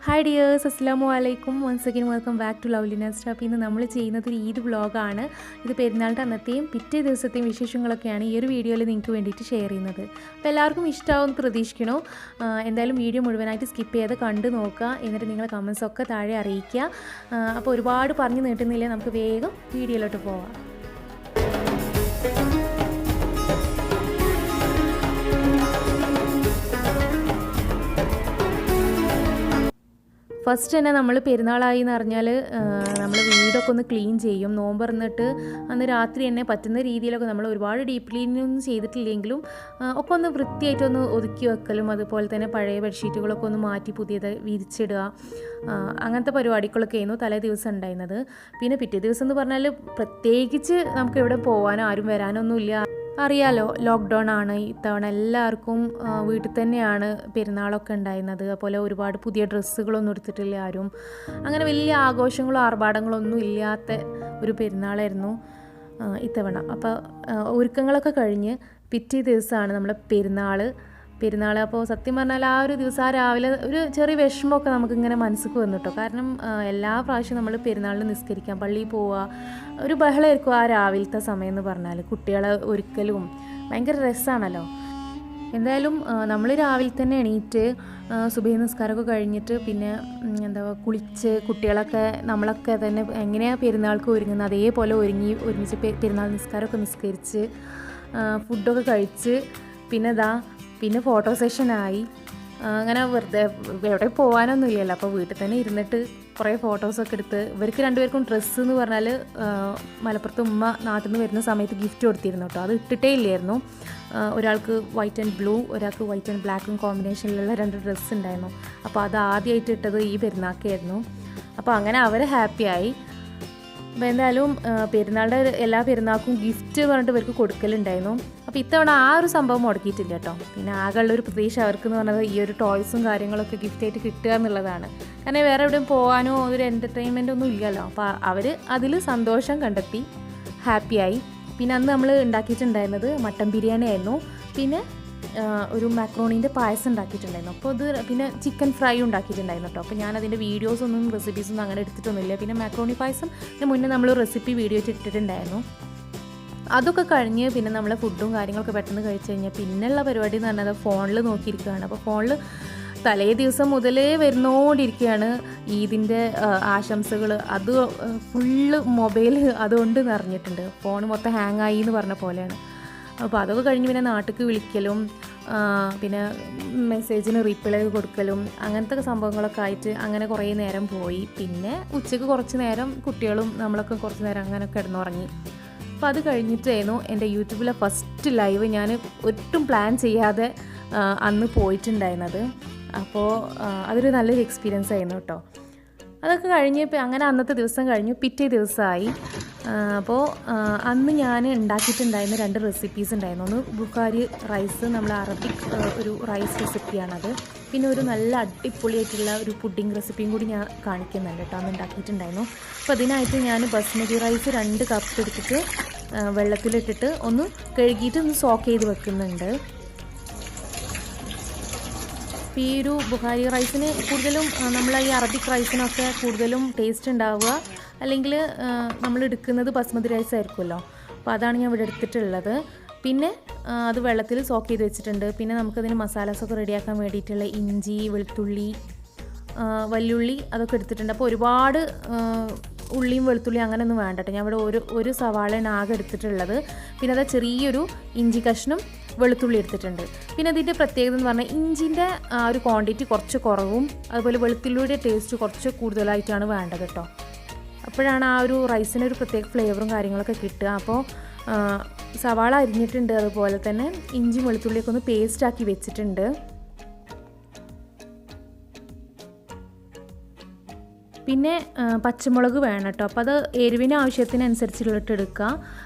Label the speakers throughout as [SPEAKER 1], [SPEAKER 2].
[SPEAKER 1] Hi dears, അസ്സലാമു അലൈക്കും. Once again welcome back to lovely nest. അപ്പോൾ ഇന്ന് നമ്മൾ ചെയ്യുന്നത് ഒരു ഈദ് വ്ളോഗാണ്. ഇത് പെരുന്നാളിൻ്റെ അന്നത്തെയും പിറ്റേ ദിവസത്തെയും വിശേഷങ്ങളൊക്കെയാണ് ഈ ഒരു വീഡിയോയിൽ നിങ്ങൾക്ക് വേണ്ടിയിട്ട് ഷെയർ ചെയ്യുന്നത്. അപ്പോൾ എല്ലാവർക്കും ഇഷ്ടമാവുമെന്ന് പ്രതീക്ഷിക്കണോ. എന്തായാലും വീഡിയോ മുഴുവനായിട്ട് സ്കിപ്പ് ചെയ്ത് കണ്ടു നോക്കുക. എന്നിട്ട് നിങ്ങളുടെ കമൻസൊക്കെ താഴെ അറിയിക്കുക. അപ്പോൾ ഒരുപാട് പറഞ്ഞു നീട്ടുന്നില്ല, നമുക്ക് വേഗം വീഡിയോയിലോട്ട് പോവാം. ഫസ്റ്റ് തന്നെ നമ്മൾ പെരുന്നാളായി എന്ന് പറഞ്ഞാൽ നമ്മൾ വീടൊക്കെ ഒന്ന് ക്ലീൻ ചെയ്യും. നോമ്പ് തുറന്നിട്ട് അന്ന് രാത്രി തന്നെ പറ്റുന്ന രീതിയിലൊക്കെ നമ്മൾ ഒരുപാട് ഡീപ്പ് ക്ലീനൊന്നും ചെയ്തിട്ടില്ലെങ്കിലും ഒക്കെ ഒന്ന് വൃത്തിയായിട്ടൊന്ന് ഒതുക്കി വെക്കലും, അതുപോലെ തന്നെ പഴയ ബെഡ്ഷീറ്റുകളൊക്കെ ഒന്ന് മാറ്റി പുതിയത് വിരിച്ചിടുക, അങ്ങനത്തെ പരിപാടികളൊക്കെ ആയിരുന്നു തലേ ദിവസം ഉണ്ടായിരുന്നത്. പിന്നെ പിറ്റേ ദിവസം എന്ന് പറഞ്ഞാൽ പ്രത്യേകിച്ച് നമുക്ക് എവിടെ പോകാനോ ആരും വരാനൊന്നുമില്ല. അറിയാലോ, ലോക്ക്ഡൗൺ ആണ് ഇത്തവണ. എല്ലാവർക്കും വീട്ടിൽ തന്നെയാണ് പെരുന്നാളൊക്കെ ഉണ്ടായിരുന്നത്. അതുപോലെ ഒരുപാട് പുതിയ ഡ്രസ്സുകളൊന്നും എടുത്തിട്ടില്ല ആരും. അങ്ങനെ വലിയ ആഘോഷങ്ങളോ ആർഭാടങ്ങളോ ഒന്നും ഇല്ലാത്ത ഒരു പെരുന്നാളായിരുന്നു ഇത്തവണ. അപ്പോൾ ഒരുക്കങ്ങളൊക്കെ കഴിഞ്ഞ് പിറ്റേ ദിവസമാണ് നമ്മളെ പെരുന്നാൾ. അപ്പോൾ സത്യം പറഞ്ഞാൽ ആ ഒരു ദിവസം, ആ രാവിലെ ഒരു ചെറിയ വിഷമമൊക്കെ നമുക്കിങ്ങനെ മനസ്സിക്ക് വന്നു കേട്ടോ. കാരണം എല്ലാ പ്രാവശ്യവും നമ്മൾ പെരുന്നാളിന് നിസ്കരിക്കാൻ പള്ളിയിൽ പോവുക, ഒരു ബഹളമായിരിക്കും ആ രാവിലത്തെ സമയം എന്ന് പറഞ്ഞാൽ. കുട്ടികളെ ഒരുക്കലും ഭയങ്കര രസമാണല്ലോ. എന്തായാലും നമ്മൾ രാവിലെ തന്നെ എണീറ്റ് സുബഹി നിസ്കാരമൊക്കെ കഴിഞ്ഞിട്ട് പിന്നെ കുളിച്ച് കുട്ടികളൊക്കെ നമ്മളൊക്കെ തന്നെ എങ്ങനെയാണ് പെരുന്നാൾക്ക് ഒരുങ്ങുന്നത് അതേപോലെ ഒരുമിച്ച് പെരുന്നാൾ നിസ്കാരമൊക്കെ നിസ്കരിച്ച് ഫുഡൊക്കെ കഴിച്ച് പിന്നെ ഫോട്ടോ സെഷനായി. അങ്ങനെ വെറുതെ എവിടെ പോകാനൊന്നും ഇല്ലല്ലോ, അപ്പോൾ വീട്ടിൽ തന്നെ ഇരുന്നിട്ട് കുറേ ഫോട്ടോസൊക്കെ എടുത്ത്. ഇവർക്ക് രണ്ടുപേർക്കും ഡ്രസ്സ് എന്ന് പറഞ്ഞാൽ മലപ്പുറത്ത് ഉമ്മ നാട്ടിൽ നിന്ന് വരുന്ന സമയത്ത് ഗിഫ്റ്റ് കൊടുത്തിരുന്നു കേട്ടോ. അത് ഇട്ടിട്ടേ ഇല്ലായിരുന്നു. ഒരാൾക്ക് വൈറ്റ് ആൻഡ് ബ്ലൂ, ഒരാൾക്ക് വൈറ്റ് ആൻഡ് ബ്ലാക്കും കോമ്പിനേഷനിലുള്ള 2 ഡ്രസ്സ് ഉണ്ടായിരുന്നു. അപ്പോൾ അത് ആദ്യമായിട്ട് ഇട്ടത് ഈ പെരുന്നാൾക്കായിരുന്നു. അപ്പോൾ അങ്ങനെ അവർ ഹാപ്പിയായി. അപ്പോൾ എന്തായാലും എല്ലാ പെരുന്നാൾക്കും ഗിഫ്റ്റ് പറഞ്ഞിട്ട് ഇവർക്ക് കൊടുക്കലുണ്ടായിരുന്നു. അപ്പോൾ ഇത്തവണ ആ ഒരു സംഭവം മുടക്കിയിട്ടില്ല കേട്ടോ. പിന്നെ ആകെയുള്ളൊരു പ്രതീക്ഷ അവർക്കെന്ന് പറഞ്ഞത് ഈ ഒരു ടോയ്സും കാര്യങ്ങളൊക്കെ ഗിഫ്റ്റായിട്ട് കിട്ടുക എന്നുള്ളതാണ്. കാരണം വേറെ എവിടെയും പോകാനോ ഒരു എൻ്റർടൈൻമെൻ്റ് ഒന്നും ഇല്ലല്ലോ. അപ്പോൾ അവർ അതിൽ സന്തോഷം കണ്ടെത്തി, ഹാപ്പിയായി. പിന്നെ അന്ന് നമ്മൾ ഉണ്ടാക്കിയിട്ടുണ്ടായിരുന്നത് മട്ടൻ ബിരിയാണി ആയിരുന്നു. പിന്നെ ഒരു മാക്രോണീൻ്റെ പായസം ഉണ്ടാക്കിയിട്ടുണ്ടായിരുന്നു. അപ്പോൾ അത് പിന്നെ ചിക്കൻ ഫ്രൈ ഉണ്ടാക്കിയിട്ടുണ്ടായിരുന്നു കേട്ടോ. അപ്പോൾ ഞാനതിൻ്റെ വീഡിയോസൊന്നും റെസിപ്പീസൊന്നും അങ്ങനെ എടുത്തിട്ടൊന്നുമില്ല. പിന്നെ മാക്രോണി പായസം മുന്നേ നമ്മൾ റെസിപ്പി വീഡിയോ ഇട്ടിട്ടുണ്ടായിരുന്നു. അതൊക്കെ കഴിഞ്ഞ് പിന്നെ നമ്മൾ ഫുഡും കാര്യങ്ങളൊക്കെ പെട്ടെന്ന് കഴിച്ച് കഴിഞ്ഞാൽ പിന്നെയുള്ള പരിപാടി എന്ന് പറഞ്ഞാൽ ഫോണിൽ നോക്കിയിരിക്കുകയാണ്. അപ്പോൾ ഫോണിൽ തലേ ദിവസം മുതലേ വരുന്നോണ്ടിരിക്കുകയാണ് ഈദിൻ്റെ ആശംസകൾ. അത് ഫുള്ള് മൊബൈൽ അതുകൊണ്ട് നിറഞ്ഞിട്ടുണ്ട്. ഫോൺ മൊത്തം ഹാങ്ങായി എന്ന് പറഞ്ഞ പോലെയാണ്. അപ്പോൾ അതൊക്കെ കഴിഞ്ഞ് പിന്നെ നാട്ടിലേക്ക് വിളിക്കലും പിന്നെ മെസ്സേജിന് റീപ്ലൈ കൊടുക്കലും അങ്ങനത്തെ സംഭവങ്ങളൊക്കെ ആയിട്ട് അങ്ങനെ കുറേ നേരം പോയി. പിന്നെ ഉച്ചയ്ക്ക് കുറച്ച് നേരം കുട്ടികളും നമ്മളൊക്കെ കുറച്ച് നേരം അങ്ങനെ കിടന്നുറങ്ങി. അപ്പോൾ അത് കഴിഞ്ഞിട്ടായിരുന്നു എൻ്റെ യൂട്യൂബിലെ ഫസ്റ്റ് ലൈവ്. ഞാൻ ഒട്ടും പ്ലാൻ ചെയ്യാതെ അന്ന് പോയിട്ടുണ്ടായിരുന്നത്. അപ്പോൾ അതൊരു നല്ലൊരു എക്സ്പീരിയൻസ് ആയിരുന്നു കേട്ടോ. അതൊക്കെ കഴിഞ്ഞ് അങ്ങനെ അന്നത്തെ ദിവസം കഴിഞ്ഞു. പിറ്റേ ദിവസമായി. അപ്പോൾ അന്ന് ഞാൻ ഉണ്ടാക്കിയിട്ടുണ്ടായിരുന്ന 2 റെസിപ്പീസ് ഉണ്ടായിരുന്നു. ഒന്ന് ബുഖാരി റൈസ്, നമ്മൾ അറബിക് ഒരു റൈസ് റെസിപ്പിയാണത്. പിന്നെ ഒരു നല്ല അടിപൊളിയായിട്ടുള്ള ഒരു പുഡിംഗ് റെസിപ്പിയും കൂടി ഞാൻ കാണിക്കുന്നുണ്ട് കേട്ടോ. അന്ന് ഉണ്ടാക്കിയിട്ടുണ്ടായിരുന്നു. അപ്പോൾ അതിനായിട്ട് ഞാൻ ബസ്മതി റൈസ് 2 കപ്പ് എടുത്തിട്ട് വെള്ളത്തിലിട്ടിട്ട് ഒന്ന് കഴുകിയിട്ട് ഒന്ന് സോക്ക് ചെയ്ത് വെക്കുന്നുണ്ട്. ഈ ഒരു ബുഖാരി റൈസിന് കൂടുതലും നമ്മൾ ഈ അറബിക് റൈസിനൊക്കെ കൂടുതലും ടേസ്റ്റ് ഉണ്ടാവുക, അല്ലെങ്കിൽ നമ്മൾ എടുക്കുന്നത് ബസ്മതി റൈസ് ആയിരിക്കുമല്ലോ. അപ്പോൾ അതാണ് ഞാൻ ഇവിടെ എടുത്തിട്ടുള്ളത്. പിന്നെ അത് വെള്ളത്തിൽ സോക്ക് ചെയ്ത് വെച്ചിട്ടുണ്ട്. പിന്നെ നമുക്കതിന് മസാലാസൊക്കെ റെഡിയാക്കാൻ വേണ്ടിയിട്ടുള്ള ഇഞ്ചി, വെളുത്തുള്ളി, വല്യുള്ളി അതൊക്കെ എടുത്തിട്ടുണ്ട്. അപ്പോൾ ഒരുപാട് ഉള്ളിയും വെളുത്തുള്ളിയും അങ്ങനെയൊന്നും വേണ്ട കേട്ടോ. ഞാൻ ഇവിടെ ഒരു സവാളയാണ് ആകെ എടുത്തിട്ടുള്ളത്. പിന്നെ അത് ചെറിയൊരു ഇഞ്ചി കഷ്ണം, വെളുത്തുള്ളി എടുത്തിട്ടുണ്ട്. പിന്നെ അതിൻ്റെ പ്രത്യേകത എന്ന് പറഞ്ഞാൽ ഇഞ്ചിൻ്റെ ആ ഒരു ക്വാണ്ടിറ്റി കുറച്ച് കുറവും, അതുപോലെ വെളുത്തുള്ളിയുടെ ടേസ്റ്റ് കുറച്ച് കൂടുതലായിട്ടാണ് വേണ്ടത് കേട്ടോ. അപ്പോഴാണ് ആ ഒരു റൈസിനൊരു പ്രത്യേക ഫ്ലേവറും കാര്യങ്ങളൊക്കെ കിട്ടുക. അപ്പോൾ സവാള അരിഞ്ഞിട്ടുണ്ട്, അതുപോലെ തന്നെ ഇഞ്ചി വെളുത്തുള്ളിയൊക്കെ ഒന്ന് പേസ്റ്റാക്കി വെച്ചിട്ടുണ്ട്. പിന്നെ പച്ചമുളക് വേണം കേട്ടോ. അപ്പോൾ അത് എരിവിന് ആവശ്യത്തിനനുസരിച്ചുള്ളിട്ട് എടുക്കുക.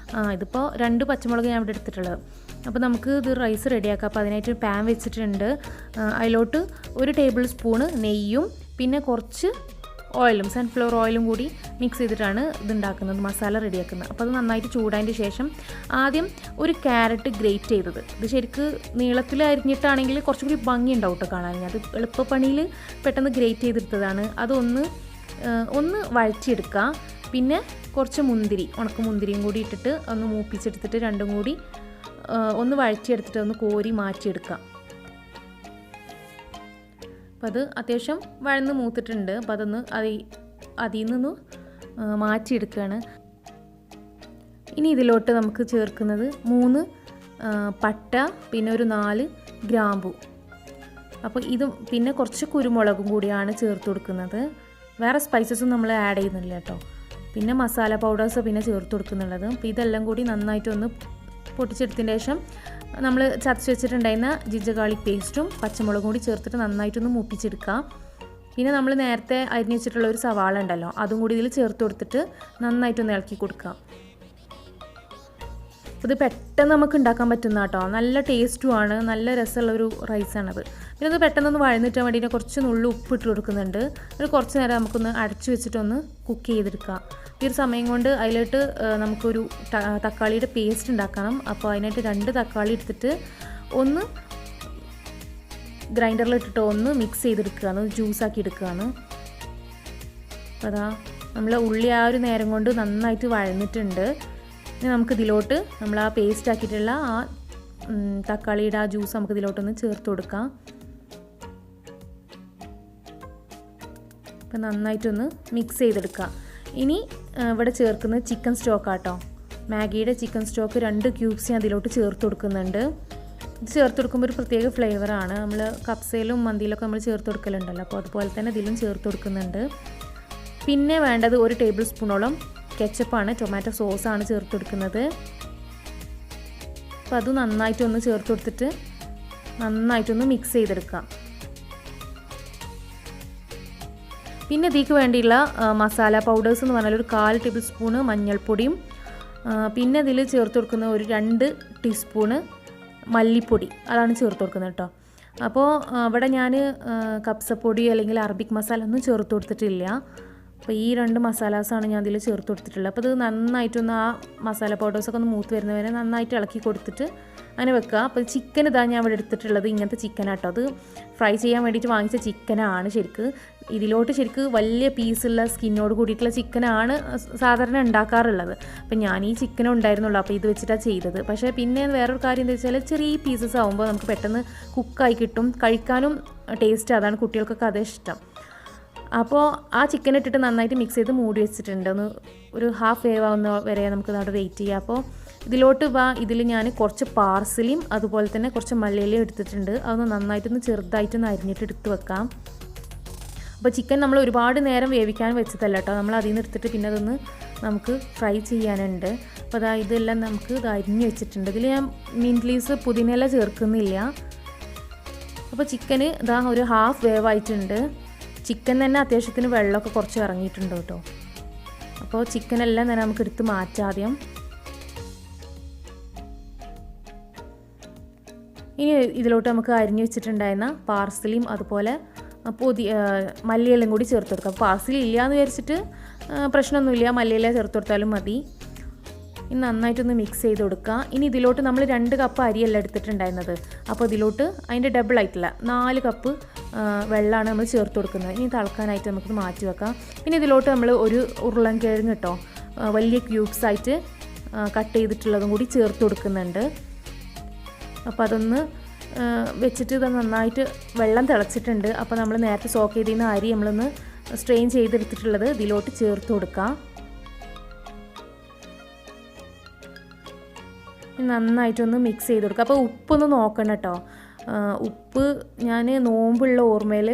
[SPEAKER 1] ഇതിപ്പോൾ 2 പച്ചമുളക് ഞാൻ ഇവിടെ എടുത്തിട്ടുള്ളത്. അപ്പോൾ നമുക്ക് ഇത് റൈസ് റെഡിയാക്കാം. അപ്പോൾ അതിനായിട്ട് പാൻ വെച്ചിട്ടുണ്ട്. അതിലോട്ട് 1 ടേബിൾ സ്പൂണ് നെയ്യും പിന്നെ കുറച്ച് ഓയിലും സൺഫ്ലവർ ഓയിലും കൂടി മിക്സ് ചെയ്തിട്ടാണ് ഇതുണ്ടാക്കുന്നത്, മസാല റെഡിയാക്കുന്നത്. അപ്പോൾ അത് നന്നായിട്ട് ചൂടായതിൻ്റെ ശേഷം ആദ്യം ഒരു ക്യാരറ്റ് ഗ്രേറ്റ് ചെയ്തത്, ഇത് ശരിക്ക് നീളത്തിൽ അരിഞ്ഞിട്ടാണെങ്കിൽ കുറച്ചും കൂടി ഭംഗി ഉണ്ടാവും കേട്ടോ കാണാൻ. അത് എളുപ്പപ്പണിയിൽ പെട്ടെന്ന് ഗ്രേറ്റ് ചെയ്തെടുത്തതാണ്. അതൊന്ന് വഴറ്റിയെടുക്കുക. പിന്നെ കുറച്ച് മുന്തിരി, ഉണക്ക മുന്തിരിയും കൂടി ഇട്ടിട്ട് ഒന്ന് മൂപ്പിച്ചെടുത്തിട്ട് രണ്ടും കൂടി ഒന്ന് വഴറ്റിയെടുത്തിട്ട് ഒന്ന് കോരി മാറ്റിയെടുക്കുക. അപ്പോൾ അത് അത്യാവശ്യം വഴന്ന് മൂത്തിട്ടുണ്ട്. അപ്പോൾ അതൊന്ന് അതിൽ നിന്ന് മാറ്റിയെടുക്കുകയാണ്. ഇനി ഇതിലോട്ട് നമുക്ക് ചേർക്കുന്നത് 3 പട്ട, പിന്നെ ഒരു 4 ഗ്രാമ്പു. അപ്പോൾ ഇതും പിന്നെ കുറച്ച് കുരുമുളകും കൂടിയാണ് ചേർത്ത് കൊടുക്കുന്നത്. വേറെ സ്പൈസസും നമ്മൾ ആഡ് ചെയ്യുന്നില്ല കേട്ടോ. പിന്നെ മസാല പൗഡേഴ്സ് പിന്നെ ചേർത്ത് കൊടുക്കുന്നുള്ളത്. അപ്പോൾ ഇതെല്ലാം കൂടി നന്നായിട്ടൊന്ന് പൊട്ടിച്ചെടുത്തതിന് ശേഷം നമ്മൾ ചതച്ച് വെച്ചിട്ടുണ്ടായിരുന്ന ജിഞ്ചർ ഗാർലിക് പേസ്റ്റും പച്ചമുളകും കൂടി ചേർത്തിട്ട് നന്നായിട്ടൊന്ന് മൂപ്പിച്ചെടുക്കുക. പിന്നെ നമ്മൾ നേരത്തെ അരിഞ്ഞ് വെച്ചിട്ടുള്ള ഒരു സവാള ഉണ്ടല്ലോ, അതും കൂടി ഇതിൽ ചേർത്ത് കൊടുത്തിട്ട് നന്നായിട്ടൊന്ന് ഇളക്കി കൊടുക്കുക. ഇത് പെട്ടെന്ന് നമുക്ക് ഉണ്ടാക്കാൻ പറ്റുന്ന കേട്ടോ, നല്ല ടേസ്റ്റുമാണ്, നല്ല രസമുള്ളൊരു റൈസാണത്. പിന്നെ അത് പെട്ടെന്നൊന്ന് വഴന്നിട്ടാൻ വേണ്ടിയിട്ട് കുറച്ച് നുള്ളി ഉപ്പിട്ട് കൊടുക്കുന്നുണ്ട്. ഒരു കുറച്ച് നേരം നമുക്കൊന്ന് അടച്ചു വെച്ചിട്ടൊന്ന് കുക്ക് ചെയ്തെടുക്കുക. ഈ ഒരു സമയം കൊണ്ട് അതിലോട്ട് നമുക്കൊരു തക്കാളിയുടെ പേസ്റ്റ് ഉണ്ടാക്കണം. അപ്പോൾ അതിനായിട്ട് 2 തക്കാളി എടുത്തിട്ട് ഒന്ന് ഗ്രൈൻഡറിലിട്ടിട്ട് ഒന്ന് മിക്സ് ചെയ്തെടുക്കുകയാണ്, ജ്യൂസാക്കി എടുക്കുകയാണ്. അപ്പോൾ അതാ നമ്മൾ ഉള്ളി ആ ഒരു നേരം കൊണ്ട് നന്നായിട്ട് വഴന്നിട്ടുണ്ട്. ഇനി നമുക്കിതിലോട്ട് നമ്മൾ ആ പേസ്റ്റ് ആക്കിയിട്ടുള്ള ആ തക്കാളിയുടെ ആ ജ്യൂസ് നമുക്ക് ഇതിലോട്ടൊന്ന് ചേർത്ത് കൊടുക്കാം. അപ്പം നന്നായിട്ടൊന്ന് മിക്സ് ചെയ്തെടുക്കുക. ഇനി ഇവിടെ ചേർക്കുന്നത് ചിക്കൻ സ്റ്റോക്കാട്ടോ, മാഗിയുടെ ചിക്കൻ സ്റ്റോക്ക് 2 ക്യൂബ്സ് ഞാൻ അതിലോട്ട് ചേർത്ത് കൊടുക്കുന്നുണ്ട്. ഇത് ചേർത്ത് കൊടുക്കുമ്പോൾ ഒരു പ്രത്യേക ഫ്ലേവറാണ്. നമ്മൾ കപ്സയിലും മന്തിയിലൊക്കെ നമ്മൾ ചേർത്ത് കൊടുക്കലുണ്ടല്ലോ, അപ്പോൾ അതുപോലെ തന്നെ ഇതിലും ചേർത്ത് കൊടുക്കുന്നുണ്ട്. പിന്നെ വേണ്ടത് 1 ടേബിൾ സ്പൂണോളം കെച്ചപ്പാണ്, ടൊമാറ്റോ സോസാണ് ചേർത്ത് കൊടുക്കുന്നത്. അപ്പോൾ അത് നന്നായിട്ടൊന്ന് ചേർത്ത് കൊടുത്തിട്ട് നന്നായിട്ടൊന്ന് മിക്സ് ചെയ്തെടുക്കാം. പിന്നെ ഇതിലേക്ക് വേണ്ടിയുള്ള മസാല പൗഡേഴ്സ് എന്ന് പറഞ്ഞാൽ ഒരു 1/4 ടേബിൾ സ്പൂണ് മഞ്ഞൾപ്പൊടിയും, പിന്നെ ഇതിൽ ചേർത്ത് കൊടുക്കുന്ന ഒരു 2 ടീസ്പൂണ് മല്ലിപ്പൊടി, അതാണ് ചേർത്ത് കൊടുക്കുന്നത് കേട്ടോ. അപ്പോൾ ഇവിടെ ഞാൻ കപ്സപ്പൊടി അല്ലെങ്കിൽ അറബിക് മസാല ഒന്നും ചേർത്ത് കൊടുത്തിട്ടില്ല. അപ്പോൾ ഈ 2 മസാലാസാണ് ഞാൻ ഇതിൽ ചേർത്ത് കൊടുത്തിട്ടുള്ളത്. അപ്പോൾ ഇത് നന്നായിട്ടൊന്ന് ആ മസാല പൗഡേഴ്സൊക്കെ ഒന്ന് മൂത്ത് വരുന്നവരെ നന്നായിട്ട് ഇളക്കി കൊടുത്തിട്ട് അങ്ങനെ വെക്കുക. അപ്പോൾ ചിക്കൻ ഇതാ ഞാൻ ഇവിടെ എടുത്തിട്ടുള്ളത് ഇങ്ങനത്തെ ചിക്കനാട്ടോ, അത് ഫ്രൈ ചെയ്യാൻ വേണ്ടിയിട്ട് വാങ്ങിച്ച ചിക്കനാണ്. ഇതിലോട്ട് വലിയ പീസുള്ള സ്കിന്നോട് കൂടിയിട്ടുള്ള ചിക്കനാണ് സാധാരണ ഉണ്ടാക്കാറുള്ളത്. അപ്പോൾ ഞാൻ ഈ ചിക്കനും ഉണ്ടായിരുന്നുള്ളൂ, അപ്പോൾ ഇത് വെച്ചിട്ടാണ് ചെയ്തത്. പക്ഷേ പിന്നെ വേറൊരു കാര്യം എന്താ വെച്ചാൽ ചെറിയ പീസസ് ആകുമ്പോൾ നമുക്ക് പെട്ടെന്ന് കുക്കായി കിട്ടും, കഴിക്കാനും ടേസ്റ്റ്, അതാണ് കുട്ടികൾക്കൊക്കെ അത് ഇഷ്ടം. അപ്പോൾ ആ ചിക്കൻ ഇട്ടിട്ട് നന്നായിട്ട് മിക്സ് ചെയ്ത് മൂടി വെച്ചിട്ടുണ്ട്. ഒരു ഹാഫ് വേവ് ആവുന്ന വരെ നമുക്ക് അവിടെ വെയിറ്റ് ചെയ്യാം. അപ്പോൾ ഇതിൽ ഞാൻ കുറച്ച് പാർസലിയും അതുപോലെ തന്നെ കുറച്ച് മല്ലിയിലയും എടുത്തിട്ടുണ്ട്. അതൊന്ന് നന്നായിട്ടൊന്ന് ചെറുതായിട്ടൊന്ന് അരിഞ്ഞിട്ട് എടുത്ത് വെക്കാം. അപ്പോൾ ചിക്കൻ നമ്മൾ ഒരുപാട് നേരം വേവിക്കാൻ വെച്ചതല്ല കേട്ടോ, നമ്മൾ അതിൽ നിന്ന് എടുത്തിട്ട് പിന്നെ അതൊന്ന് നമുക്ക് ഫ്രൈ ചെയ്യാനുണ്ട്. അപ്പോൾ ഇതെല്ലാം നമുക്ക് അരിഞ്ഞ് വെച്ചിട്ടുണ്ട്. ഇതിൽ ഞാൻ മിൻറ്റ് ലീവ്സ് പുതിനയില ചേർക്കുന്നില്ല. അപ്പോൾ ചിക്കന് ഒരു ഹാഫ് വേവ് ആയിട്ടുണ്ട്. ചിക്കൻ തന്നെ അത്യാവശ്യത്തിന് വെള്ളമൊക്കെ കുറച്ച് ഇറങ്ങിയിട്ടുണ്ട് കേട്ടോ. അപ്പോൾ ചിക്കനെല്ലാം തന്നെ നമുക്ക് എടുത്ത് മാറ്റാം ആദ്യം. ഇനി ഇതിലോട്ട് നമുക്ക് അരിഞ്ഞു വെച്ചിട്ടുണ്ടായിരുന്ന പാർസലിയും അതുപോലെ മല്ലിയിലയും കൂടി ചേർത്ത് കൊടുക്കാം. പാർസലി ഇല്ല എന്ന് വിചാരിച്ചിട്ട് പ്രശ്നമൊന്നുമില്ല, മല്ലിയില ചേർത്ത് കൊടുത്താലും മതി. ഇനി നന്നായിട്ടൊന്ന് മിക്സ് ചെയ്ത് കൊടുക്കുക. ഇനി ഇതിലോട്ട് നമ്മൾ 2 കപ്പ് അരിയല്ല എടുത്തിട്ടുണ്ടായിരുന്നത്, അപ്പോൾ ഇതിലോട്ട് അതിൻ്റെ ഡബിൾ ആയിട്ടില്ല 4 കപ്പ് വെള്ളമാണ് നമ്മൾ ചേർത്ത് കൊടുക്കുന്നത്. ഇനി തിളക്കാനായിട്ട് നമുക്കിത് മാറ്റി വെക്കാം. പിന്നെ ഇതിലോട്ട് നമ്മൾ ഒരു ഉരുളൻകിഴങ്ങ് കേട്ടോ, വലിയ ക്യൂബ്സ് ആയിട്ട് കട്ട് ചെയ്തിട്ടുള്ളതും കൂടി ചേർത്ത് കൊടുക്കുന്നുണ്ട്. അപ്പോൾ അതൊന്ന് വെച്ചിട്ട് ഇത് നന്നായിട്ട് വെള്ളം തിളച്ചിട്ടുണ്ട്. അപ്പോൾ നമ്മൾ നേരത്തെ സോക്ക് ചെയ്തിരുന്ന അരി നമ്മളൊന്ന് സ്ട്രെയിൻ ചെയ്തെടുത്തിട്ടുള്ളത് ഇതിലോട്ട് ചേർത്ത് കൊടുക്കാം. നന്നായിട്ടൊന്ന് മിക്സ് ചെയ്ത് കൊടുക്കുക. അപ്പോൾ ഉപ്പൊന്ന് നോക്കണം കേട്ടോ. ഉപ്പ് ഞാൻ നോമ്പുള്ള ഓർമ്മയിൽ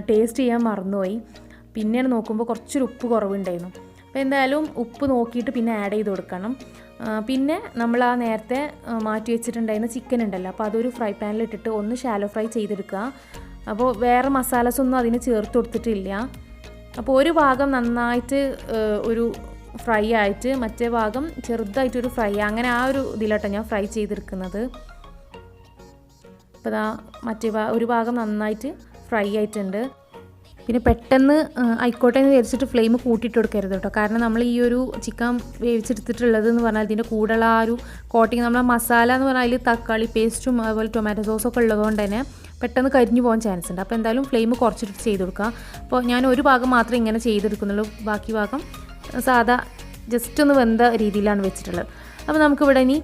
[SPEAKER 1] ടേസ്റ്റ് ചെയ്യാൻ മറന്നുപോയി. പിന്നെയാണ് നോക്കുമ്പോൾ കുറച്ചൊരു ഉപ്പ് കുറവുണ്ടായിരുന്നു. അപ്പോൾ എന്തായാലും ഉപ്പ് നോക്കിയിട്ട് പിന്നെ ആഡ് ചെയ്ത് കൊടുക്കണം. പിന്നെ നമ്മൾ ആ നേരത്തെ മാറ്റി വെച്ചിട്ടുണ്ടായിരുന്ന ചിക്കൻ ഉണ്ടല്ലോ, അപ്പോൾ അതൊരു ഫ്രൈ പാനിലിട്ടിട്ട് ഒന്ന് ഷാലോ ഫ്രൈ ചെയ്തെടുക്കുക. അപ്പോൾ വേറെ മസാലസൊന്നും അതിന് ചേർത്ത് കൊടുത്തിട്ടില്ല. അപ്പോൾ ഒരു ഭാഗം നന്നായിട്ട് ഒരു ഫ്രൈ ആയിട്ട് മറ്റേ ഭാഗം ചെറുതായിട്ടൊരു ഫ്രൈ, അങ്ങനെ ആ ഒരു ഇതിലാട്ടോ ഞാൻ ഫ്രൈ ചെയ്തെടുക്കുന്നത്. അപ്പോൾ മറ്റേ ഒരു ഭാഗം നന്നായിട്ട് ഫ്രൈ ആയിട്ടുണ്ട്. പിന്നെ പെട്ടെന്ന് ആയിക്കോട്ടെ എന്ന് വിചാരിച്ചിട്ട് ഫ്ലെയിം കൂട്ടിയിട്ട് കൊടുക്കരുത് കേട്ടോ. കാരണം നമ്മൾ ഈ ഒരു ചിക്കൻ വേവിച്ചെടുത്തിട്ടുള്ളത് എന്ന് പറഞ്ഞാൽ ഇതിൻ്റെ കൂടെയുള്ള ആ ഒരു കോട്ടിങ്, നമ്മളെ മസാല എന്ന് പറഞ്ഞാൽ അതിൽ തക്കാളി പേസ്റ്റും അതുപോലെ ടൊമാറ്റോ സോസൊക്കെ ഉള്ളതുകൊണ്ട് തന്നെ പെട്ടെന്ന് കരിഞ്ഞു പോകാൻ ചാൻസ് ഉണ്ട്. അപ്പോൾ എന്തായാലും ഫ്ലെയിം കുറച്ചിട്ട് ചെയ്ത് കൊടുക്കുക. അപ്പോൾ ഞാൻ ഒരു ഭാഗം മാത്രമേ ഇങ്ങനെ ചെയ്തെടുക്കുന്നുള്ളൂ, ബാക്കി ഭാഗം സാധാ ജസ്റ്റ് ഒന്ന് വെന്ത രീതിയിലാണ് വെച്ചിട്ടുള്ളത്. അപ്പോൾ നമുക്കിവിടെ ഇനി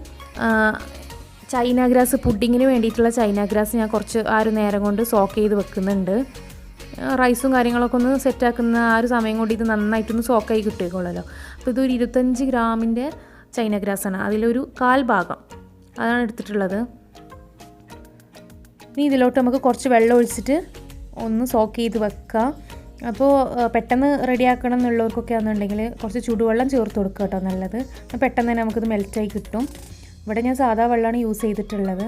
[SPEAKER 1] ചൈന ഗ്രാസ്, പുഡിങ്ങിന് വേണ്ടിയിട്ടുള്ള ചൈന ഗ്രാസ് ഞാൻ കുറച്ച് ആ ഒരു നേരം കൊണ്ട് സോക്ക് ചെയ്ത് വെക്കുന്നുണ്ട്. റൈസും കാര്യങ്ങളൊക്കെ ഒന്ന് സെറ്റാക്കുന്ന ആ ഒരു സമയം കൊണ്ട് ഇത് നന്നായിട്ടൊന്ന് സോക്കായി കിട്ടിക്കോളല്ലോ. അപ്പോൾ ഇതൊരു 25 ഗ്രാമിൻ്റെ ചൈന ഗ്രാസാണ്, അതിലൊരു 1/4 ഭാഗം അതാണ് എടുത്തിട്ടുള്ളത്. ഇനി ഇതിലോട്ട് നമുക്ക് കുറച്ച് വെള്ളം ഒഴിച്ചിട്ട് ഒന്ന് സോക്ക് ചെയ്ത് വെക്കാം. അപ്പോൾ പെട്ടെന്ന് റെഡിയാക്കണം എന്നുള്ളവർക്കൊക്കെ ആണെന്നുണ്ടെങ്കിൽ കുറച്ച് ചൂടുവെള്ളം ചേർത്ത് കൊടുക്കുക കേട്ടോ, നല്ലത്. പെട്ടെന്ന് തന്നെ നമുക്കിത് മെൽറ്റായി കിട്ടും. ഇവിടെ ഞാൻ സാധാ വെള്ളമാണ് യൂസ് ചെയ്തിട്ടുള്ളത്.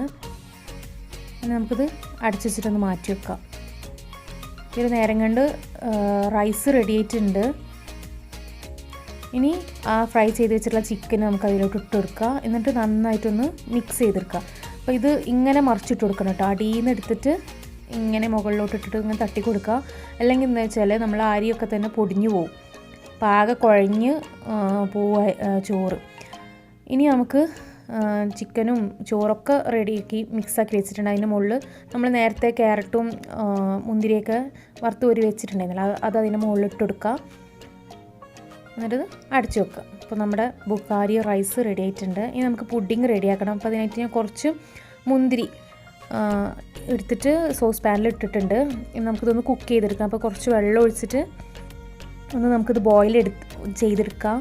[SPEAKER 1] നമുക്കിത് അടച്ചു വെച്ചിട്ടൊന്ന് മാറ്റി വെക്കാം. ഒരു നേരം കൊണ്ട് റൈസ് റെഡി ആയിട്ടുണ്ട്. ഇനി ആ ഫ്രൈ ചെയ്ത് വെച്ചിട്ടുള്ള ചിക്കൻ നമുക്ക് അതിലോട്ട് ഇട്ട് കൊടുക്കുക. എന്നിട്ട് നന്നായിട്ടൊന്ന് മിക്സ് ചെയ്തെടുക്കുക. അപ്പോൾ ഇത് ഇങ്ങനെ മറിച്ചിട്ട് കൊടുക്കണം കേട്ടോ. അടിയിൽ നിന്ന് എടുത്തിട്ട് ഇങ്ങനെ മുകളിലോട്ട് ഇട്ടിട്ട് ഇങ്ങനെ തട്ടി കൊടുക്കുക. അല്ലെങ്കിൽ എന്താ വെച്ചാൽ നമ്മൾ അരിയൊക്കെ തന്നെ പൊടിഞ്ഞു പോവും, പാകെ കുഴഞ്ഞ് പോവുക ചോറ്. ഇനി നമുക്ക് ചിക്കനും ചോറൊക്കെ റെഡിയാക്കി മിക്സാക്കി വെച്ചിട്ടുണ്ട്. അതിൻ്റെ മുകളിൽ നമ്മൾ നേരത്തെ ക്യാരറ്റും മുന്തിരിയൊക്കെ വറുത്ത് ഒരു വെച്ചിട്ടുണ്ടായിരുന്നില്ല, അത് അതിൻ്റെ മുകളിൽ ഇട്ട് കൊടുക്കുക. എന്നിട്ട് അടച്ചു വെക്കുക. അപ്പോൾ നമ്മുടെ ബുഖാരി റൈസ് റെഡി ആയിട്ടുണ്ട്. ഇനി നമുക്ക് പുഡിങ് റെഡിയാക്കണം. അപ്പോൾ അതിനായിട്ട് ഞാൻ കുറച്ച് മുന്തിരി എടുത്തിട്ട് സോസ് പാനിൽ ഇട്ടിട്ടുണ്ട്. നമുക്കിതൊന്ന് കുക്ക് ചെയ്തെടുക്കാം. അപ്പോൾ കുറച്ച് വെള്ളം ഒഴിച്ചിട്ട് ഒന്ന് നമുക്കിത് ബോയിൽ ചെയ്തെടുക്കാം.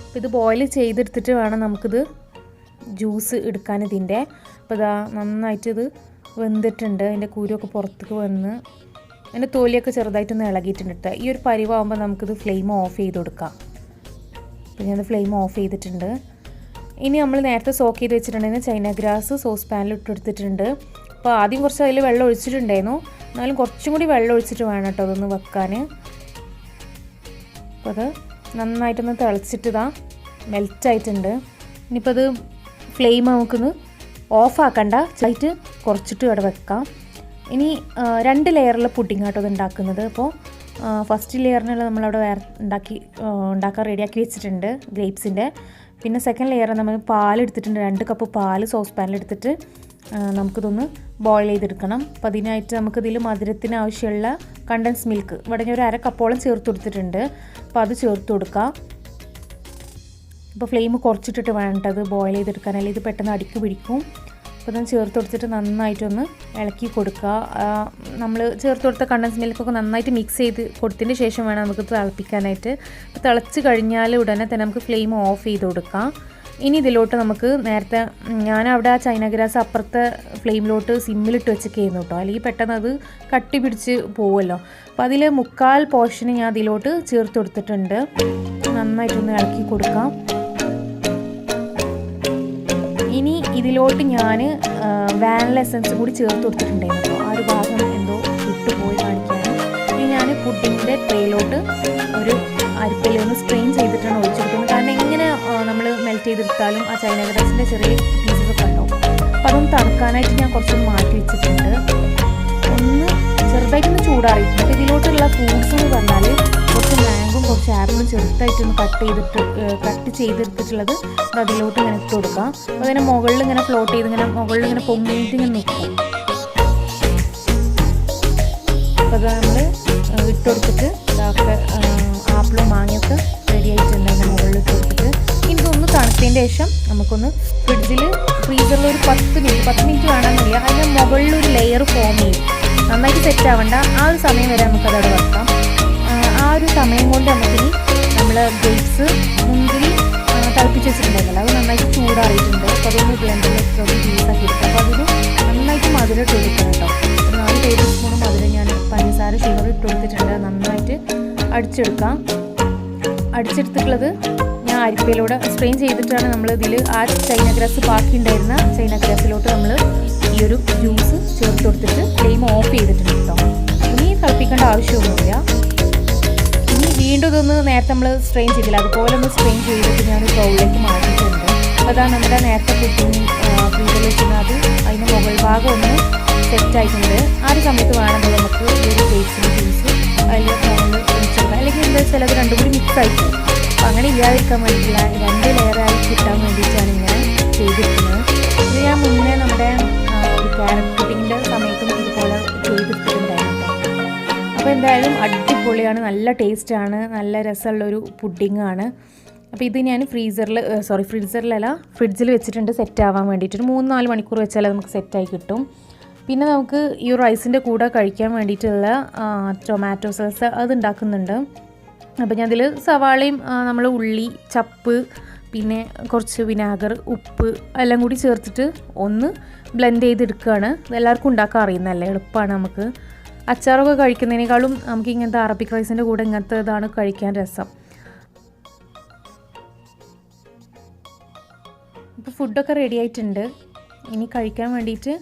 [SPEAKER 1] അപ്പോൾ ഇത് ബോയിൽ ചെയ്തെടുത്തിട്ട് വേണം നമുക്കിത് ജ്യൂസ് എടുക്കാൻ ഇതിൻ്റെ. അപ്പോൾ ഇതാ നന്നായിട്ട് ഇത് വെന്തിട്ടുണ്ട്. അതിൻ്റെ കൂരൊക്കെ പുറത്തേക്ക് വന്ന് അതിൻ്റെ തൊലിയൊക്കെ ചെറുതായിട്ടൊന്ന് ഇളകിയിട്ടുണ്ട് കേട്ടോ. ഈ ഒരു പരിവാകുമ്പോൾ നമുക്കിത് ഫ്ലെയിം ഓഫ് ചെയ്ത് കൊടുക്കാം. അപ്പോൾ ഞാനത് ഫ്ലെയിം ഓഫ് ചെയ്തിട്ടുണ്ട്. ഇനി നമ്മൾ നേരത്തെ സോക്ക് ചെയ്ത് വെച്ചിട്ടുണ്ടെങ്കിൽ ചൈന ഗ്രാസ് സോസ് പാനിൽ ഇട്ടെടുത്തിട്ടുണ്ട്. അപ്പോൾ ആദ്യം കുറച്ച് അതിൽ വെള്ളം ഒഴിച്ചിട്ടുണ്ടായിരുന്നു, എന്നാലും കുറച്ചും കൂടി വെള്ളം ഒഴിച്ചിട്ട് വേണം കേട്ടോ അതൊന്ന് വെക്കാൻ. അപ്പോൾ അത് നന്നായിട്ടൊന്ന് തിളച്ചിട്ട് ഇതാ മെൽറ്റായിട്ടുണ്ട്. ഇനിയിപ്പോൾ അത് ഫ്ലെയിം നമുക്കൊന്ന് ഓഫാക്കണ്ട, ചായിട്ട് കുറച്ചിട്ട് ഇവിടെ വെക്കാം. ഇനി 2 ലെയറിൽ പുഡിംഗ് ആട്ടോ ഇത് ഉണ്ടാക്കുന്നത്. അപ്പോൾ ഫസ്റ്റ് ലെയറിനുള്ള നമ്മളവിടെ ഉണ്ടാക്കാൻ റെഡിയാക്കി വെച്ചിട്ടുണ്ട് ഗ്രേപ്സിൻ്റെ. പിന്നെ സെക്കൻഡ് ലെയർ നമ്മൾ പാലെടുത്തിട്ടുണ്ട്, 2 കപ്പ് പാൽ സോസ് പാനിലെടുത്തിട്ട് നമുക്കിതൊന്ന് ബോയിൽ ചെയ്തെടുക്കണം. അപ്പോൾ അതിനായിട്ട് നമുക്കിതിൽ മധുരത്തിന് ആവശ്യമുള്ള കണ്ടൻസ് മിൽക്ക് ഇവിടെ ഞാൻ ഒരു 1/2 കപ്പോളം ചേർത്ത് കൊടുത്തിട്ടുണ്ട്. അപ്പോൾ അത് ചേർത്ത് കൊടുക്കാം. അപ്പോൾ ഫ്ലെയിം കുറച്ചിട്ടിട്ട് വേണ്ടത് ബോയിൽ ചെയ്തെടുക്കാൻ, അല്ലെങ്കിൽ ഇത് പെട്ടെന്ന് അടിക്ക് പിടിക്കും. അപ്പോൾ ഞാൻ ചേർത്ത് കൊടുത്തിട്ട് നന്നായിട്ടൊന്ന് ഇളക്കി കൊടുക്കുക. നമ്മൾ ചേർത്ത് കൊടുത്ത കണ്ടൻസ് മിൽക്കൊക്കെ നന്നായിട്ട് മിക്സ് ചെയ്ത് കൊടുത്തതിന് ശേഷം വേണം നമുക്ക് തിളപ്പിക്കാനായിട്ട്. അപ്പോൾ തിളച്ച് കഴിഞ്ഞാൽ ഉടനെ തന്നെ നമുക്ക് ഫ്ലെയിം ഓഫ് ചെയ്ത് കൊടുക്കാം. ഇനി ഇതിലോട്ട് നമുക്ക് നേരത്തെ ഞാനവിടെ ആ ചൈന ഗ്രാസ് അപ്പുറത്തെ ഫ്ലെയിമിലോട്ട് സിമ്മിലിട്ട് വെച്ചൊക്കെയായിരുന്നു കേട്ടോ, അല്ലെങ്കിൽ പെട്ടെന്ന് അത് കട്ടി പിടിച്ച് പോവുമല്ലോ. അപ്പോൾ അതിൽ 1/4 പോർഷന് ഞാൻ അതിലോട്ട് ചേർത്ത് കൊടുത്തിട്ടുണ്ട്. നന്നായിട്ടൊന്ന് ഇളക്കി കൊടുക്കാം. ഇനി ഇതിലോട്ട് ഞാൻ വാനില എസൻസ് കൂടി ചേർത്ത് കൊടുത്തിട്ടുണ്ടായിരുന്നു കേട്ടോ. ആ ഒരു ഭാഗം എന്തോ വിട്ടുപോയി കാണിക്കാൻ. ഇനി ഞാൻ പുഡിങ്ങിൻ്റെ ട്രേയിലോട്ട് ഒരു അരിപ്പയിലൊന്ന് സ്ട്രെയിൻ ചെയ്തിട്ടാണ് ഒഴിച്ചു കൊടുക്കുന്നത്. കാരണം ഇങ്ങനെ നമ്മൾ മെൽറ്റ് ചെയ്തെടുത്താലും ആ ചൈന ഗ്രാസിൻ്റെ ചെറിയ പീസസൊക്കെ ഉണ്ടാവും. അപ്പോൾ അതൊന്ന് തണുക്കാനായിട്ട് ഞാൻ കുറച്ചൊന്ന് മാറ്റി വെച്ചിട്ടുണ്ട്. ഒന്ന് ചെറുതായിട്ടൊന്ന് ചൂടാറിയിട്ടുണ്ട്. അപ്പോൾ ഇതിലോട്ടുള്ള ഫ്രൂട്ട്സ് എന്ന് പറഞ്ഞാൽ കുറച്ച് മാംഗോയും കുറച്ച് ആപ്പിളും ചെറുതായിട്ടൊന്ന് കട്ട് ചെയ്തെടുത്തിട്ടുള്ളത് അതിലോട്ട് ഇങ്ങനെ ഇട്ട് കൊടുക്കാം. അപ്പോൾ അതിനെ മുകളിൽ ഇങ്ങനെ ഫ്ലോട്ട് ചെയ്ത് ഇങ്ങനെ മുകളിൽ ഇങ്ങനെ പൊങ്ങിയിട്ട് ഇങ്ങനെ നിൽക്കും. അപ്പോൾ അത് നമ്മൾ ഇട്ട് കൊടുത്തിട്ട് ഇതൊക്കെ ആപ്പിളും മാങ്ങയൊക്കെ റെഡി ആയിട്ടുണ്ട്. അതിൻ്റെ മുകളിൽ ഇട്ട് കൊടുത്തിട്ട് ഇതൊന്ന് തണുത്തതിൻ്റെ ശേഷം നമുക്കൊന്ന് ഫ്രീസറിൽ ഒരു 10 മിനിറ്റ് വേണമെന്നില്ല, അതിൻ്റെ മുകളിലൊരു ലെയർ ഫോം ചെയ്യും. നന്നായിട്ട് സെറ്റ് ആവണ്ട, ആ ഒരു സമയം വരെ നമുക്കതവിടെ വെക്കാം. ആ ഒരു സമയം കൊണ്ട് നമുക്കിനി നമ്മൾ ഗ്രേപ്സ് മുന്തിരി തിളപ്പിച്ച് വെച്ചിട്ടുണ്ടായിരുന്നല്ലോ, അത് നന്നായിട്ട് ചൂടാറിയിട്ടുണ്ട്. അപ്പോൾ അതൊന്ന് ബ്ലെൻഡറിലേക്ക് ജ്യൂസാക്കി എടുക്കാം. അപ്പോൾ അതിന് നന്നായിട്ട് മധുരം ഇട്ട് കൊടുക്കണം കേട്ടോ. ഒരു 4 ടേബിൾ സ്പൂൺ മധുരം ഞാൻ പഞ്ചസാര ഷുഗർ ഇട്ട് കൊടുത്തിട്ടുണ്ട്. നന്നായിട്ട് അടിച്ചെടുക്കാം. അടിച്ചെടുത്തിട്ടുള്ളത് ഞാൻ അരിപ്പയിലൂടെ സ്ട്രെയിൻ ചെയ്തിട്ടാണ് നമ്മൾ ഇതിൽ ആ ചൈന ഗ്രാസ് ബാക്കി ഉണ്ടായിരുന്ന ചൈന ഗ്രാസിലോട്ട് നമ്മൾ ഈ ഒരു ജ്യൂസ് ചേർത്ത് കൊടുത്തിട്ട് ഫ്ലെയിം ഓഫ് ചെയ്തിട്ടുണ്ട് കേട്ടോ. ഇനി തിളപ്പിക്കേണ്ട ആവശ്യമൊന്നുമില്ല. ഇനി വീണ്ടും ഇതൊന്ന് നേരത്തെ നമ്മൾ സ്ട്രെയിൻ ചെയ്തില്ല, അതുപോലെ ഒന്ന് സ്ട്രെയിൻ ചെയ്തിട്ട് ഞാൻ ബൗളിലേക്ക് മാറ്റിയിട്ടുണ്ട്. അപ്പോൾ അതാണ് നമ്മുടെ നേരത്തെ പുഡിംഗ് ഫ്രീസറിൽ വെച്ചിരുന്നത്. അതിൻ്റെ മുകൾ ഭാഗം ഒന്ന് സെറ്റായിട്ടുണ്ട്. ആ ഒരു സമയത്ത് വേണമെങ്കിൽ നമുക്ക് ഈ ഒരു ഗ്രേപ്സിന് രണ്ടും കൂടി മിക്സ് ആയി പോകും. അപ്പോൾ അങ്ങനെ ഇല്ലാതിരിക്കാൻ വേണ്ടിയില്ല, 2 ലെയറായി കിട്ടാൻ വേണ്ടിയിട്ടാണ് ഇങ്ങനെ ചെയ്തിരിക്കുന്നത്. ഇത് ഞാൻ മുന്നേ നമ്മുടെ ഒരു ക്യാരറ്റ് പുഡിങ്ങിൻ്റെ സമയത്തും ഇതുപോലെ ചെയ്തിട്ടുണ്ടായിരുന്നു. അപ്പോൾ എന്തായാലും അടിപൊളിയാണ്, നല്ല ടേസ്റ്റാണ്, നല്ല രസമുള്ളൊരു പുഡിങ്ങാണ്. അപ്പോൾ ഇത് ഞാൻ ഫ്രീസറിലല്ല ഫ്രിഡ്ജിൽ വെച്ചിട്ടുണ്ട് സെറ്റ് ആവാൻ വേണ്ടിയിട്ട്. 3-4 മണിക്കൂർ വെച്ചാൽ നമുക്ക് സെറ്റായി കിട്ടും. പിന്നെ നമുക്ക് ഈ റൈസിൻ്റെ കൂടെ കഴിക്കാൻ വേണ്ടിയിട്ടുള്ള ടൊമാറ്റോ സോസ് അത് ഉണ്ടാക്കുന്നുണ്ട്. അപ്പോൾ ഞാൻ അതിൽ സവാളയും നമ്മൾ ഉള്ളി, ചപ്പ്, പിന്നെ കുറച്ച് വിനാഗർ, ഉപ്പ് എല്ലാം കൂടി ചേർത്തിട്ട് ഒന്ന് ബ്ലെൻഡ് ചെയ്തെടുക്കുകയാണ്. എല്ലാവർക്കും ഉണ്ടാക്കാൻ അറിയുന്നതല്ലേ, എളുപ്പമാണ്. നമുക്ക് അച്ചാറൊക്കെ കഴിക്കുന്നതിനേക്കാളും നമുക്ക് ഇങ്ങനത്തെ അറബിക് റൈസിൻ്റെ കൂടെ ഇങ്ങനത്തെ ഇതാണ് കഴിക്കാൻ രസം. ഇപ്പോൾ ഫുഡൊക്കെ റെഡി ആയിട്ടുണ്ട്, ഇനി കഴിക്കാൻ വേണ്ടിയിട്ട്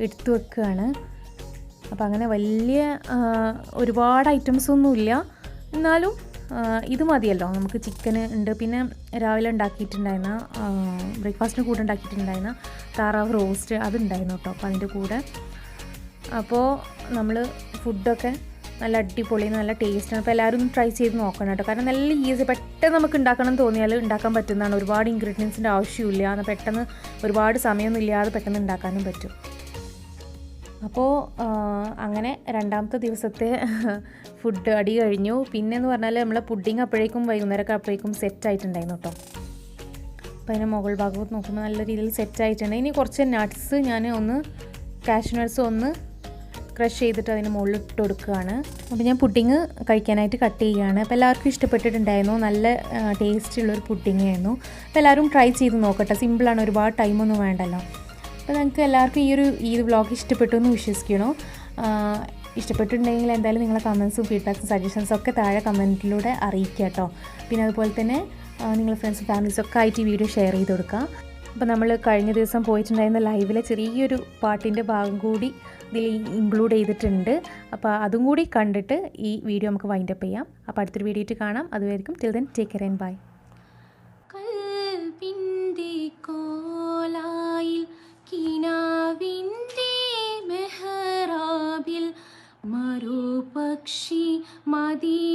[SPEAKER 1] എടുത്തു വെക്കുകയാണ്. അപ്പോൾ അങ്ങനെ വലിയ ഒരുപാട് ഐറ്റംസൊന്നുമില്ല, എന്നാലും ഇത് മതിയല്ലോ. നമുക്ക് ചിക്കൻ ഉണ്ട്, പിന്നെ രാവിലെ ഉണ്ടാക്കിയിട്ടുണ്ടായിരുന്ന ബ്രേക്ക്ഫാസ്റ്റിന് കൂടെ ഉണ്ടാക്കിയിട്ടുണ്ടായിരുന്ന താറാവ് റോസ്റ്റ് അതുണ്ടായിരുന്നു കേട്ടോ. അപ്പോൾ അതിൻ്റെ കൂടെ അപ്പോൾ നമ്മൾ ഫുഡൊക്കെ നല്ല അടിപൊളി, നല്ല ടേസ്റ്റാണ്. അപ്പോൾ എല്ലാവരും ഒന്ന് ട്രൈ ചെയ്ത് നോക്കണം കേട്ടോ. കാരണം നല്ല ഈസി, പെട്ടെന്ന് നമുക്ക് ഉണ്ടാക്കണം തോന്നിയാൽ ഉണ്ടാക്കാൻ പറ്റുന്നതാണ്. ഒരുപാട് ഇൻഗ്രീഡിയൻസിൻ്റെ ആവശ്യമില്ല, എന്നാൽ പെട്ടെന്ന് ഒരുപാട് സമയമൊന്നും ഇല്ലാതെ പെട്ടെന്ന് ഉണ്ടാക്കാനും പറ്റും. അപ്പോൾ അങ്ങനെ 2ാമത്തെ ദിവസത്തെ ഫുഡ് അടി കഴിഞ്ഞു. പിന്നെയെന്ന് പറഞ്ഞാൽ നമ്മളെ പുഡിങ് അപ്പോഴേക്കും വൈകുന്നേരമൊക്കെ അപ്പോഴേക്കും സെറ്റായിട്ടുണ്ടായിരുന്നു കേട്ടോ. അപ്പോൾ അതിൻ്റെ മുകൾ ഭാഗത്ത് നോക്കുമ്പോൾ നല്ല രീതിയിൽ സെറ്റായിട്ടുണ്ട്. ഇനി കുറച്ച് നട്ട്സ് ഞാൻ കാഷ്യൂ നട്ട്സ് ക്രഷ് ചെയ്തിട്ട് അതിന് മുകളിൽ ഇട്ട് കൊടുക്കുകയാണ്. അപ്പോൾ ഞാൻ പുഡിങ് കഴിക്കാനായിട്ട് കട്ട് ചെയ്യുകയാണ്. അപ്പോൾ എല്ലാവർക്കും ഇഷ്ടപ്പെട്ടിട്ടുണ്ടായിരുന്നു, നല്ല ടേസ്റ്റുള്ളൊരു പുഡിങ് ആയിരുന്നു. അപ്പോൾ എല്ലാവരും ട്രൈ ചെയ്ത് നോക്കട്ടെ, സിമ്പിളാണ്, ഒരുപാട് ടൈമൊന്നും വേണ്ടല്ലോ. അപ്പോൾ നിങ്ങൾക്ക് എല്ലാവർക്കും ഈ വ്ളോഗ് ഇഷ്ടപ്പെട്ടു എന്ന് വിശ്വസിക്കണോ. ഇഷ്ടപ്പെട്ടിട്ടുണ്ടെങ്കിൽ എന്തായാലും നിങ്ങളെ കമൻസും ഫീഡ്ബാക്സും സജഷൻസും ഒക്കെ താഴെ കമൻറ്റിലൂടെ അറിയിക്കുക കേട്ടോ. പിന്നെ അതുപോലെ തന്നെ നിങ്ങളുടെ ഫ്രണ്ട്സും ഫാമിലീസൊക്കെ ആയിട്ട് ഈ വീഡിയോ ഷെയർ ചെയ്ത് കൊടുക്കുക. അപ്പോൾ നമ്മൾ കഴിഞ്ഞ ദിവസം പോയിട്ടുണ്ടായിരുന്ന ലൈവിലെ ചെറിയൊരു പാട്ടിൻ്റെ ഭാഗം കൂടി ഇതിൽ ഇൻക്ലൂഡ് ചെയ്തിട്ടുണ്ട്. അപ്പോൾ അതും കൂടി കണ്ടിട്ട് ഈ വീഡിയോ നമുക്ക് വൈൻഡപ്പ് ചെയ്യാം. അപ്പോൾ അടുത്തൊരു വീഡിയോ ആയിട്ട് കാണാം. അതുവരെയും till then take care and bye. കിനാവിൻ്റെ മെഹ്റാബിൽ മറുപക്ഷി മദീന